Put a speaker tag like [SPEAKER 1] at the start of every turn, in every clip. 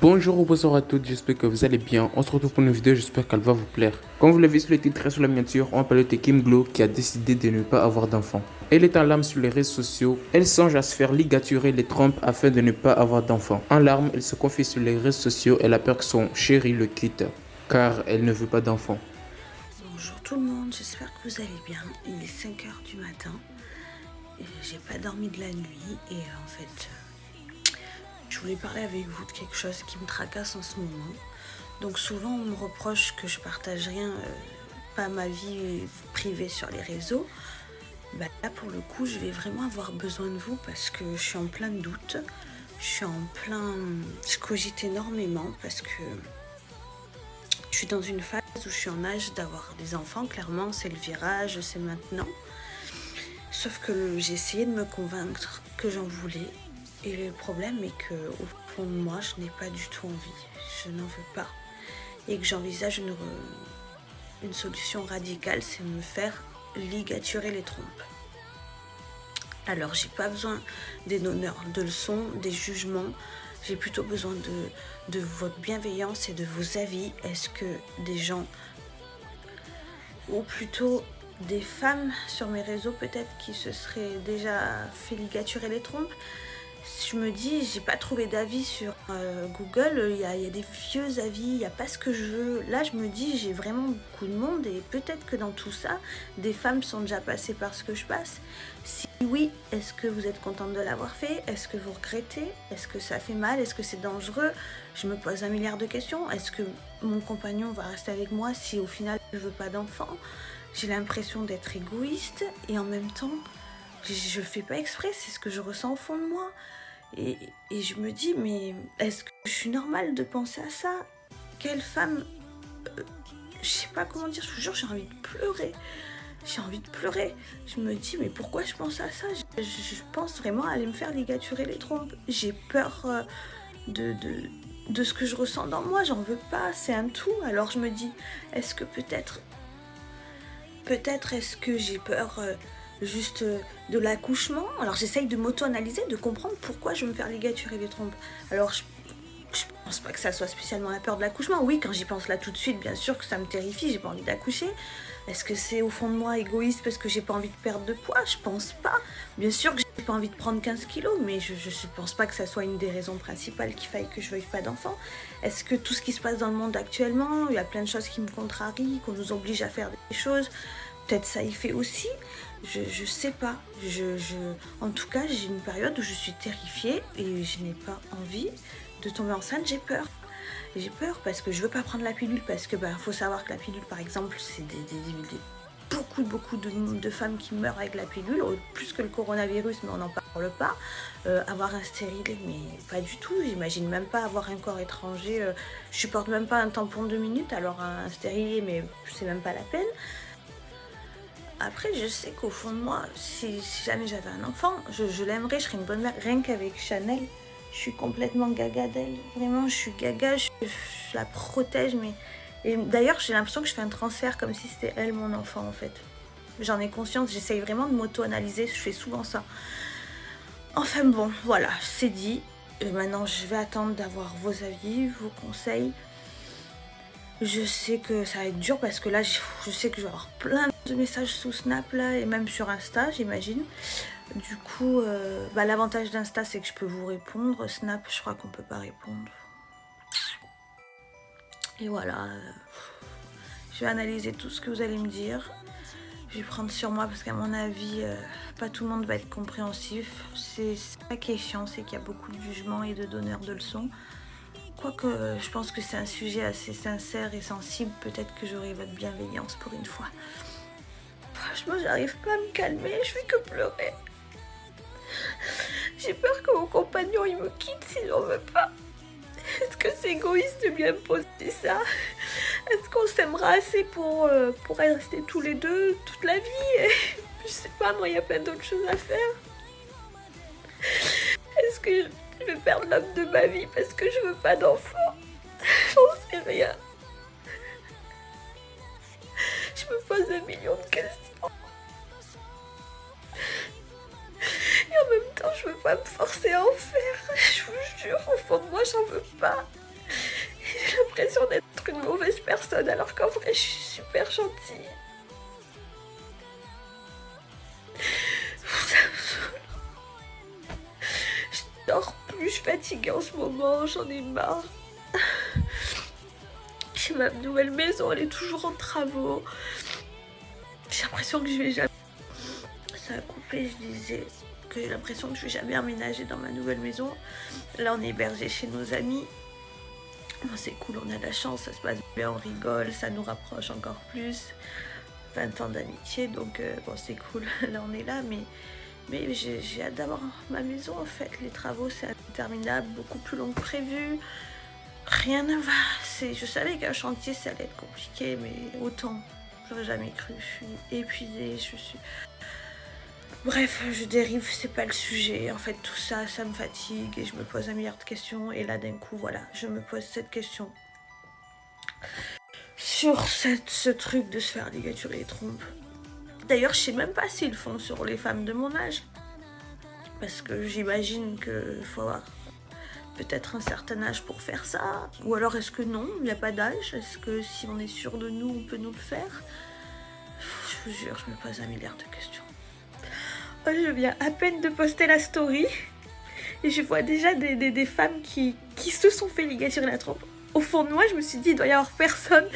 [SPEAKER 1] Bonjour ou bonsoir à toutes, j'espère que vous allez bien. On se retrouve pour une vidéo, j'espère qu'elle va vous plaire. Comme vous l'avez vu sur le titre et sur la miniature, on parle de Kim Glow qui a décidé de ne pas avoir d'enfant. Elle est en larmes sur les réseaux sociaux. Elle songe à se faire ligaturer les trompes afin de ne pas avoir d'enfant. En larmes, elle se confie sur les réseaux sociaux. Elle a peur que son chéri le quitte car elle ne veut pas d'enfant.
[SPEAKER 2] Bonjour tout le monde, j'espère que vous allez bien. Il est 5h du matin. J'ai pas dormi de la nuit et en fait, je voulais parler avec vous de quelque chose qui me tracasse en ce moment. Donc souvent on me reproche que je partage rien, pas ma vie privée sur les réseaux. Là pour le coup je vais vraiment avoir besoin de vous parce que je suis en plein doute. Je cogite énormément parce que je suis dans une phase où je suis en âge d'avoir des enfants. Clairement c'est le virage, c'est maintenant. Sauf que j'ai essayé de me convaincre que j'en voulais. Et le problème est qu'au fond de moi, je n'ai pas du tout envie. Je n'en veux pas. Et que j'envisage une solution radicale, c'est me faire ligaturer les trompes. Alors, j'ai pas besoin des donneurs de leçons, des jugements. J'ai plutôt besoin de votre bienveillance et de vos avis. Est-ce que des gens, ou plutôt des femmes sur mes réseaux peut-être qui se seraient déjà fait ligaturer les trompes. Je me dis, j'ai pas trouvé d'avis sur Google, il y a des vieux avis, il n'y a pas ce que je veux. Là je me dis, j'ai vraiment beaucoup de monde et peut-être que dans tout ça, des femmes sont déjà passées par ce que je passe. Si oui, est-ce que vous êtes contente de l'avoir fait? Est-ce que vous regrettez? Est-ce que ça fait mal? Est-ce que c'est dangereux? Je me pose un milliard de questions. Est-ce que mon compagnon va rester avec moi si au final je veux pas d'enfant? J'ai l'impression d'être égoïste et en même temps, je fais pas exprès, c'est ce que je ressens au fond de moi. Et je me dis, mais est-ce que je suis normale de penser à ça? Quelle femme... je sais pas comment dire, je vous jure, j'ai envie de pleurer. J'ai envie de pleurer. Je me dis, mais pourquoi je pense à ça? Je pense vraiment à aller me faire ligaturer les trompes. J'ai peur de ce que je ressens dans moi, j'en veux pas, c'est un tout. Alors je me dis, est-ce que peut-être est-ce que j'ai peur juste de l'accouchement? Alors j'essaye de m'auto-analyser, de comprendre pourquoi je veux me faire ligaturer les trompes. Alors je pense pas que ça soit spécialement la peur de l'accouchement. Oui, quand j'y pense là tout de suite, bien sûr que ça me terrifie, j'ai pas envie d'accoucher. Est-ce que c'est au fond de moi égoïste parce que j'ai pas envie de perdre de poids? Je pense pas. Bien sûr que j'ai pas envie de prendre 15 kilos, mais je pense pas que ça soit une des raisons principales qu'il faille que je veuille pas d'enfant. Est-ce que tout ce qui se passe dans le monde actuellement, il y a plein de choses qui me contrarient, qu'on nous oblige à faire des choses, peut-être ça y fait aussi, je sais pas. En tout cas, j'ai une période où je suis terrifiée et je n'ai pas envie de tomber enceinte, j'ai peur. J'ai peur parce que je veux pas prendre la pilule parce que faut savoir que la pilule par exemple c'est beaucoup de femmes qui meurent avec la pilule, plus que le coronavirus, mais on n'en parle pas. Avoir un stérilet, mais pas du tout, j'imagine même pas avoir un corps étranger, je supporte même pas un tampon 2 minutes, alors un stérilet, mais c'est même pas la peine. Après, je sais qu'au fond de moi, si jamais j'avais un enfant, je l'aimerais, je serais une bonne mère, rien qu'avec Chanel. Je suis complètement gaga d'elle. Vraiment, je suis gaga, je la protège. Et d'ailleurs, j'ai l'impression que je fais un transfert comme si c'était elle mon enfant, en fait. J'en ai conscience, j'essaye vraiment de m'auto-analyser, je fais souvent ça. Enfin bon, voilà, c'est dit. Et maintenant, je vais attendre d'avoir vos avis, vos conseils. Je sais que ça va être dur parce que là, je sais que je vais avoir plein de messages sous Snap là et même sur Insta, j'imagine. Du coup, l'avantage d'Insta, c'est que je peux vous répondre. Snap, je crois qu'on peut pas répondre. Et voilà, je vais analyser tout ce que vous allez me dire. Je vais prendre sur moi parce qu'à mon avis, pas tout le monde va être compréhensif. C'est ça qui est chiant, c'est qu'il y a beaucoup de jugements et de donneurs de leçons. Quoique, je pense que c'est un sujet assez sincère et sensible. Peut-être que j'aurai votre bienveillance pour une fois. Franchement, j'arrive pas à me calmer, je fais que pleurer. J'ai peur que mon compagnon il me quitte s'il n'en veut pas. Est-ce que c'est égoïste de lui imposer ça? Est-ce qu'on s'aimera assez pour rester tous les deux toute la vie? Je sais pas, moi il y a plein d'autres choses à faire. Est-ce que je vais perdre l'homme de ma vie parce que je veux pas d'enfant? J'en sais rien. Je me pose un million de questions. Et en même temps, je veux pas me forcer à en faire. Je vous jure, au fond de moi, j'en veux pas. l'impression d'être une mauvaise personne alors qu'en vrai je suis super gentille. Je dors plus, je suis fatiguée en ce moment, j'en ai marre. J'ai ma nouvelle maison, elle est toujours en travaux. J'ai l'impression que je vais jamais... Ça a coupé, je disais que j'ai l'impression que je vais jamais emménager dans ma nouvelle maison. Là on est hébergé chez nos amis. Bon, c'est cool, on a de la chance, ça se passe bien, on rigole, ça nous rapproche encore plus. 20 ans d'amitié, donc bon c'est cool, là on est là, mais j'ai hâte d'avoir ma maison en fait. Les travaux c'est interminable, beaucoup plus long que prévu. Rien ne va, je savais qu'un chantier ça allait être compliqué, mais autant, j'aurais jamais cru, je suis épuisée, Bref, je dérive, c'est pas le sujet. En fait, tout ça, ça me fatigue et je me pose un milliard de questions. Et là, d'un coup, voilà, je me pose cette question. Sur ce truc de se faire ligaturer les trompes. D'ailleurs, je sais même pas s'ils le font sur les femmes de mon âge. Parce que j'imagine qu'il faut avoir peut-être un certain âge pour faire ça. Ou alors, est-ce que non, il n'y a pas d'âge? Est-ce que si on est sûr de nous, on peut nous le faire? Je vous jure, je me pose un milliard de questions. Oh, je viens à peine de poster la story et je vois déjà des femmes qui se sont fait ligaturer la trompe. Au fond de moi, je me suis dit, il doit y avoir personne.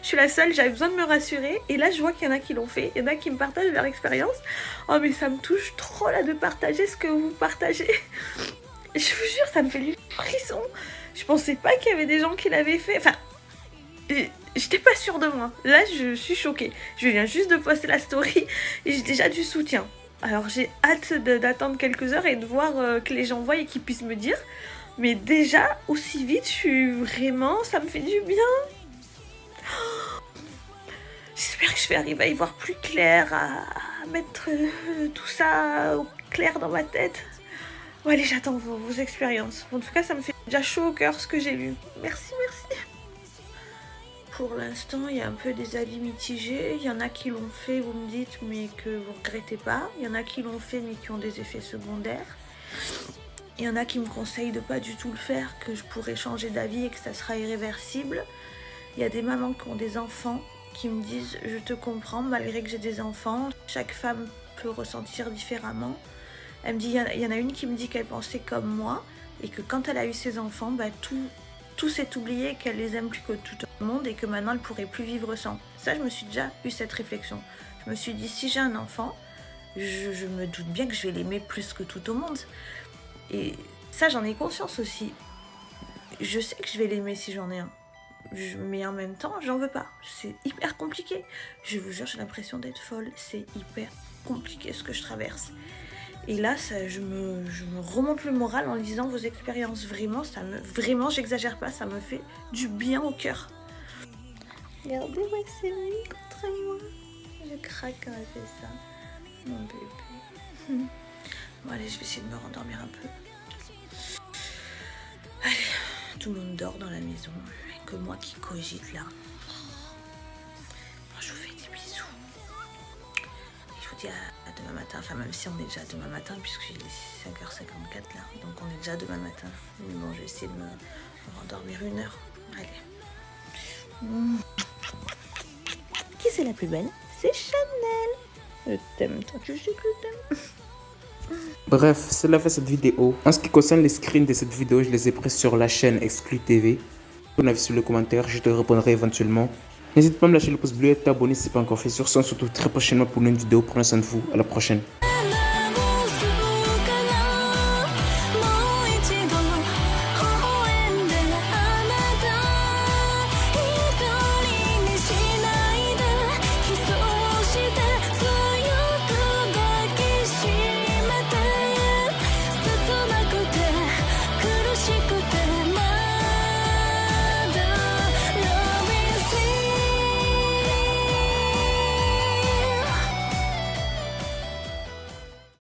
[SPEAKER 2] Je suis la seule, j'avais besoin de me rassurer. Et là, je vois qu'il y en a qui l'ont fait. Il y en a qui me partagent leur expérience. Oh, mais ça me touche trop là de partager ce que vous partagez. Je vous jure, ça me fait du frisson. Je pensais pas qu'il y avait des gens qui l'avaient fait. Enfin, j'étais pas sûre de moi. Là, je suis choquée. Je viens juste de poster la story et j'ai déjà du soutien. Alors j'ai hâte d'attendre quelques heures et de voir que les gens voient et qu'ils puissent me dire. Mais déjà, aussi vite, je suis vraiment... Ça me fait du bien. J'espère que je vais arriver à y voir plus clair, à mettre tout ça au clair dans ma tête. Bon, allez, j'attends vos expériences. En tout cas, ça me fait déjà chaud au cœur ce que j'ai lu. Merci, merci. Pour l'instant, il y a un peu des avis mitigés. Il y en a qui l'ont fait, vous me dites, mais que vous regrettez pas. Il y en a qui l'ont fait, mais qui ont des effets secondaires. Il y en a qui me conseillent de pas du tout le faire, que je pourrais changer d'avis et que ça sera irréversible. Il y a des mamans qui ont des enfants qui me disent « Je te comprends, malgré que j'ai des enfants. Chaque femme peut ressentir différemment. » Elle me dit, il y en a une qui me dit qu'elle pensait comme moi et que quand elle a eu ses enfants, bah, tout s'est oublié, qu'elle les aime plus que tout le monde et que maintenant elle pourrait plus vivre sans. Ça, je me suis déjà eu cette réflexion. Je me suis dit, si j'ai un enfant, je me doute bien que je vais l'aimer plus que tout au monde. Et ça, j'en ai conscience aussi. Je sais que je vais l'aimer si j'en ai un. Mais en même temps, j'en veux pas. C'est hyper compliqué. Je vous jure, j'ai l'impression d'être folle. C'est hyper compliqué ce que je traverse. Et là, je me remonte le moral en lisant vos expériences. Vraiment, j'exagère pas, ça me fait du bien au cœur. Regardez-moi, c'est mis contre moi. Je craque quand elle fait ça. Mon bébé. Bon, allez, je vais essayer de me rendormir un peu. Allez, tout le monde dort dans la maison. Que moi qui cogite là. Je vous fais des bisous. Et je vous dis à demain matin. Enfin, même si on est déjà demain matin, puisqu'il est 5h54 là. Donc on est déjà demain matin. Mais bon, je vais essayer de me rendormir 1 heure. Allez. Qui c'est la plus belle? C'est Chanel. Je t'aime, toi tu sais que je t'aime.
[SPEAKER 1] Bref, c'est la fin de cette vidéo. En ce qui concerne les screens de cette vidéo, je les ai pris sur la chaîne Exclu TV. Ton avis sur les commentaires, je te répondrai éventuellement. N'hésite pas à me lâcher le pouce bleu et à t'abonner si ce n'est pas encore fait. Sur ce, on se retrouve très prochainement pour une vidéo. Prenez soin de vous. À la prochaine.